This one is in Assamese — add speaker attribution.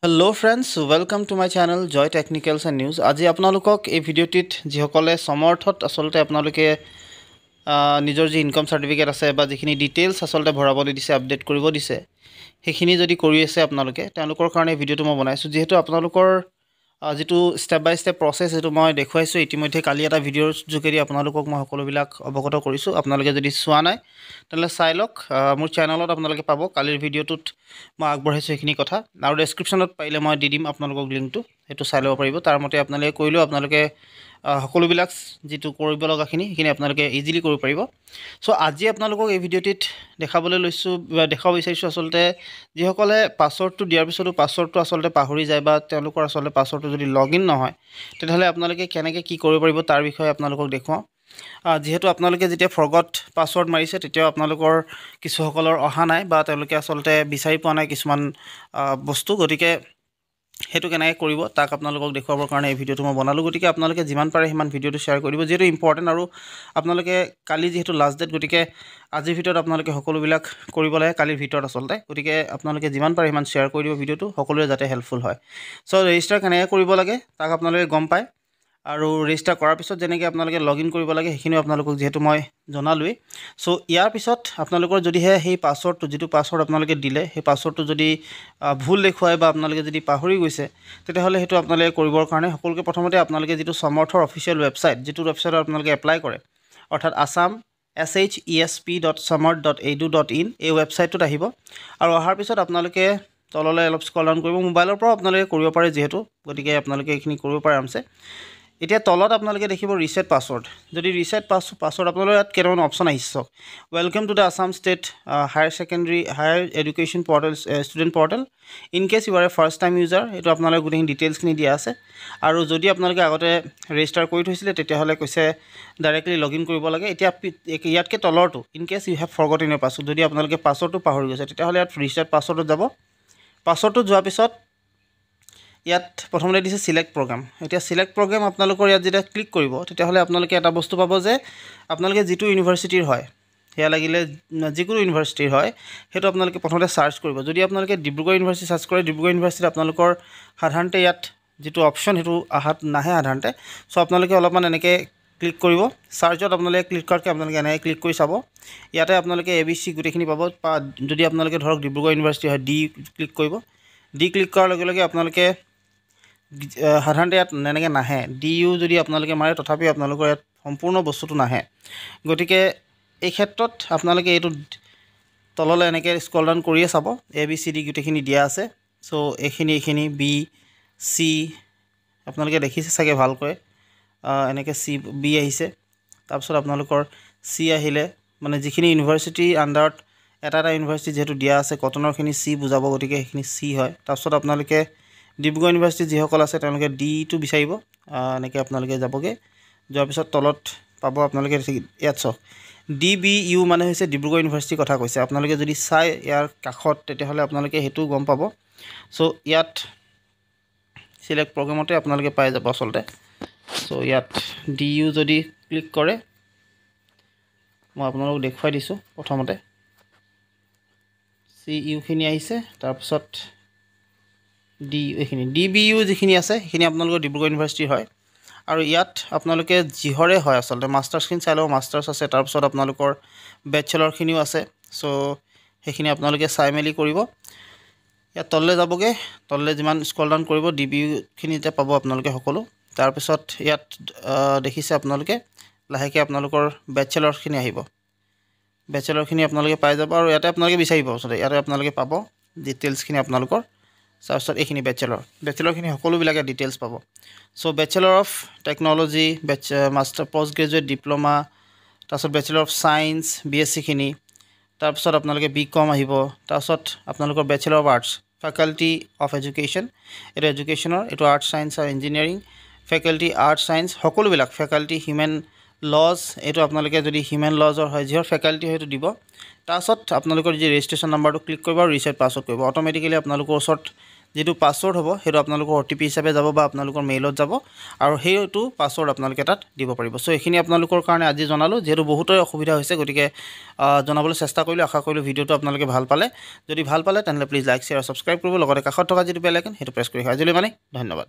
Speaker 1: Hello friends, welcome to my channel Joy Technicals and News. আজি আপোনালোকক এই ভিডিওটিত যিসকলে সমৰ্থত আসলতে আপোনালোকে নিজৰ যি ইনকাম সাৰ্টিফিকেট আছে বা যিখিনি ডিটেইলছ আসলতে ভৰাবলৈ দিছে আপডেট কৰিব দিছে সেইখিনি যদি কৰি আছে আপোনালোকে তেওঁলোকৰ কাৰণে ভিডিওটো মই বনাইছো যেহেতু আপোনালোকৰ যেটো স্টেপ বাই স্টেপ প্ৰসেস এটো মই দেখুৱাইছো ইতিমধ্যে কালি এটা ভিডিওৰ যোগেদি আপোনালোকক মই সকলোবিলাক অৱগত কৰিছো আপোনালোকে যদি চোৱা নাই তেলে চাই লওক মোৰ চেনেলত আপোনালোকে পাব কালিৰ ভিডিওটোত মই আগবঢ়াইছো এইখিনি কথা আৰু ডেসক্ৰিপচনত পাইলে মই দি দিম আপোনালোকক লিংকটো হেতু চাই লব পাৰিব তাৰ মতে আপোনালোকে কৰিলো আপোনালোকে সকলোবিলাক যেটো কৰিব লগাখিনি সেইখিনি আপোনালোকে ইজিলি কৰিব পাৰিব সো আজি আপোনালোকক এই ভিডিওটিত দেখাবলৈ লৈছো দেখাব বিচাৰিছো আসলতে যিসকলে পাছৱৰ্ডটো দিয়াৰ পিছতো পাছৱৰ্ডটো আসলতে পাহৰি যায় বা তেওঁলোকৰ আসলতে পাছৱৰ্ডটো যদি লগইন নহয় তেতিয়াহলে আপোনালোকে কেনেকৈ কি কৰিব পাৰিব তাৰ বিষয়ে আপোনালোকক দেখুৱাম যেহেতু আপোনালোকে যেতিয়া ফৰগট পাছৱৰ্ড মাৰিছে তেতিয়া আপোনালোকৰ কিছু সকলৰ অহা নাই বা তেওঁলোকে আসলতে বিচাৰি পোৱা নাই কিছুমান বস্তু গতিকে হেতু কেনেকৈ কৰিব তাক আপোনালোকক দেখুৱাবৰ কাৰণে এই ভিডিওটো মই বনালো গতিকে আপোনালোকে যিমান পাৰে হিমান ভিডিওটো শেয়াৰ কৰিব যেটো ইম্পৰ্টেন্ট আৰু আপোনালোকে কালি যেহেতু লাষ্ট ডেট গতিকে আজিৰ ভিডিওত আপোনালোকে সকলোবিলাক কৰিব লাগে কালিৰ ভিডিওত আসলতে গতিকে আপোনালোকে যিমান পাৰে হিমান শেয়াৰ কৰি দিব ভিডিওটো সকলোৰে যাতে হেল্পফুল হয় সো ৰেজিষ্টাৰ কেনেকৈ কৰিব লাগে তাক আপোনালোকে গম পায় আৰু ৰেজিষ্টাৰ কৰাৰ পিছত যেনেকৈ আপোনালোকে লগইন কৰিব লাগে সেইখিনি আপোনালোকক যেহেতু মই জনালোই সো ইয়াৰ পিছত আপোনালোকৰ যদিহে সেই পাছৱৰ্ডটো যেটো পাছৱৰ্ড আপোনালোকে দিলে সেই পাছৱৰ্ডটো যদি ভুল দেখুৱায় বা আপোনালোকে যদি পাহৰি গৈছে তেতিয়াহলে হেতু আপোনালোকে কৰিবৰ কাৰণে সকলোকে প্ৰথমতে আপোনালোকে যেটো সমৰ্থৰ অফিচিয়েল ৱেবসাইট যেটো ৱেবসাইটত আপোনালোকে এপ্লাই কৰে অৰ্থাৎ assam shesp.samart.edu.in এই ৱেবসাইটটোত আহিব আৰু অহাৰ পিছত আপোনালোকে তললৈ অলপ স্ক্ৰল ডাউন কৰিব মোবাইলৰ পৰা আপোনালোকে কৰিব পাৰে যেহেতু গতিকে আপোনালোকে এইখিনি কৰিব পাৰে আমছে এতিয়া তলত আপোনালোকে দেখিব ৰিসেট পাছৱৰ্ড যদি ৰিসেট পাছৱৰ্ড আপোনালোকৰ ইয়াত কেইটামান অপচন আহিছে welcome to the Assam state higher education portal student portal in case you are a first time user এটো আপোনালোকৰ গুটেই ডিটেইলছখিনি দিয়া আছে আৰু যদি আপোনালোকে আগতে ৰেজিষ্টাৰ কৰি থৈছিলে তেতিয়াহলে কৈছে ডাইৰেক্টলি লগইন কৰিব লাগে এতিয়া ইয়াতকে তলৰটো in case you have forgotten your password যদি আপোনালোকে পাছৱৰ্ডটো পাহৰি গৈছে তেতিয়াহলে ইয়াত ৰিসেট পাছৱৰ্ডত যাব পাছৱৰ্ডটো যোৱাৰ পিছত ইয়াত প্ৰথমতে দিছে সিলেক্ট প্ৰগ্ৰাম এতিয়া সিলেক্ট প্ৰগ্ৰাম আপোনালোকৰ ইয়াত যেতিয়া ক্লিক কৰিব তেতিয়াহলে আপোনালোকে এটা বস্তু পাব যে আপোনালোকে যেটো ইউনিভাৰ্সিটিৰ হয় হেয়া লাগিলে যিকোনো ইউনিভাৰ্সিটিৰ হয় হেতু আপোনালোকে প্ৰথমতে সাৰ্চ কৰিব যদি আপোনালোকে ডিব্ৰুগড় ইউনিভাৰ্সিটি সাৰ্চ কৰে ডিব্ৰুগড় ইউনিভাৰ্সিটি আপোনালোকৰ সাধাৰণতে ইয়াত যেটো অপচন হেতু আহাত নাহে সাধাৰণতে সো আপোনালোকে অলপমান এনেকে ক্লিক কৰিব সাৰ্চত আপোনালোকে ক্লিক কৰকে আপোনালোকে এনেকে ক্লিক কৰি চাব ইয়াতে আপোনালোকে এবিসি গুটেখিনি পাব যদি আপোনালোকে ধৰক ডিব্ৰুগড় ইউনিভাৰ্সিটি হয় ডি ক্লিক কৰিব ডি ক্লিক কৰাৰ লগে লগে আপোনালোকে সাধাৰণতে ইয়াত এনেকে নাহে ডিইউ যদি আপোনালোকে মাৰে তথাপি আপোনালোকৰ ইয়াত সম্পূৰ্ণ বস্তুটো নাহে গতিকে এই ক্ষেত্ৰত আপোনালোকে এটো তললৈ এনেকে স্ক্ৰল ডাউন কৰিয়ে চাব এবিসিডি গুটেখিনি দিয়া আছে সো এইখিনি বি সি আপোনালোকে দেখিছে চাগে ভালকৈ এনেকে সি বি আহিছে তাৰ পিছত আপোনালোকৰ সি আহিলে মানে যিখিনি ইউনিভাৰ্সিটি আন্ডাৰত এটা ইউনিভাৰ্সিটি যেটো দিয়া আছে কটনৰখিনি সি বুজাব গতিকে সেইখিনি সি হয় তাৰ পিছত আপোনালোকে ডিব্ৰুগড় ইউনিভাৰ্সিটি যিসকল আছে তেওঁলোকে ডি টো বিচাৰিব এনেকে আপোনালোকে যাবগে যোৱাৰ পিছত তলত পাব আপোনালোকে ইয়াত চাওক ডিবিইউ মানে হৈছে ডিব্ৰুগড় ইউনিভাৰ্সিটি কথা কৈছে আপোনালোকে যদি চাই ইয়াৰ কাখত তেতিয়াহলে আপোনালোকে হেতু গম পাব সো ইয়াত সিলেক্ট প্ৰগ্ৰামতে আপোনালোকে পাই যাব আসলতে সো ইয়াত ডিইউ যদি ক্লিক কৰে মই আপোনালোকক দেখুৱাই দিছো প্ৰথমতে সিইউ খিনি আহিছে তাৰ পিছত ডি এইখিনি ডিবিইউ যিখিনি আছে সেইখিনি আপোনালোকৰ ডিব্ৰুগড় ইউনিভাৰ্সিটি হয় আৰু ইয়াত আপোনালোকে জিহৰে হয় আসলতে মাষ্টাৰ্ছখিনি চাই লও মাষ্টাৰ্ছ আছে তাৰ পিছত আপোনালোকৰ বেচেলৰখিনিও আছে সো সেইখিনি আপোনালোকে চাই মেলি কৰিব ইয়াত তললে যাবগে তললে যিমান স্ক্ৰল ডাউন কৰিব ডিবিইউ খিনিতে পাব আপোনালোকে সকলো তাৰ পিছত ইয়াত দেখিছে আপোনালোকে লাহেকে আপোনালোকৰ বেচেলৰখিনি আহিব বেচেলৰখিনি আপোনালোকে পাই যাব আৰু ইয়াতে আপোনালোকে বিচাৰিব আসলতে ইয়াতে আপোনালোকে পাব ডিটেইলছখিনি আপোনালোকৰ তাৰপিছত এইখিনি বেচেলৰখিনি সকলোবিলাকে ডিটেইলছ পাব so bachelor of technology master post graduate diploma তাৰপিছত বেচেলৰ অফ সায়েন্স বিএসসি খিনি তাৰপিছত আপোনালোকে বিকম আহিব তাৰপিছত আপোনালোকৰ bachelor of arts faculty of education এটা এডুকেশ্যনৰ এটো আৰ্ট সায়েন্স আৰু ইঞ্জিনিয়াৰিং ফেকাল্টি আৰ্ট সায়েন্স সকলোবিলাক ফেকাল্টি হিউম্যান লজ এটো আপোনালোকে যদি হিউম্যান লজৰ হয় যিহৰ ফেকাল্টি হয়তো দিব তাৰপিছত আপোনালোকৰ যে ৰেজিষ্ট্ৰেচন নাম্বাৰটো ক্লিক কৰিব আৰু ৰিসেট পাছৱৰ্ড কৰিব অটোমেটিক্যালি আপোনালোকৰ ওচৰত যিটো পাছৱৰ্ড হ'ব সেইটো আপোনালোকৰ OTP হিচাপে যাব বা আপোনালোকৰ মেইলত যাব আৰু সেইটো পাছৱৰ্ড আপোনালোকে তাত দিব পাৰিব সো এইখিনি আপোনালোকৰ কাৰণে আজি জনালো যেহেতু বহুতৰে অসুবিধা হৈছে গতিকে জনাবলৈ চেষ্টা কৰিলো আশা কৰিলো ভিডিওটো আপোনালোকে ভাল পালে যদি ভাল পালে তেনলে প্লিজ লাইক শ্বেয়াৰ আৰু সাবস্ক্ৰাইব কৰিব লগতে কাষত থকা যিটো বেল আইকন সেইটো প্ৰেছ কৰি আজিলৈ মানে ধন্যবাদ